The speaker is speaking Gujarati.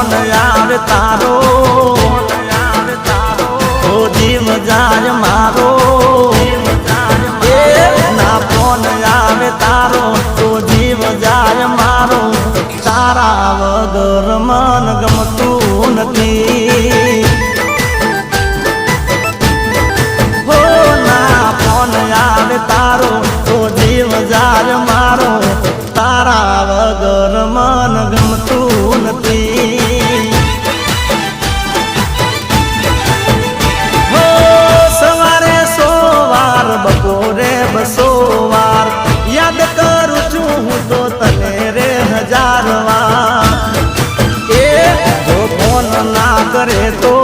ફોન આવે તારો ઓ જીવ જાય મારો ના ફોન આવે તારો તો જીવ જાય મારો તારા વગર મન ગમતું નથી હો ના ફોન આવે તારો તો જીવ જાય મારો તારા વગર મન ગમતું નથી હો સવારે 100 વાર બપોરે 200 વાર યાદ કરું છું હું તો તને રે 1000 વાર એ જો ફોન ના કરે તો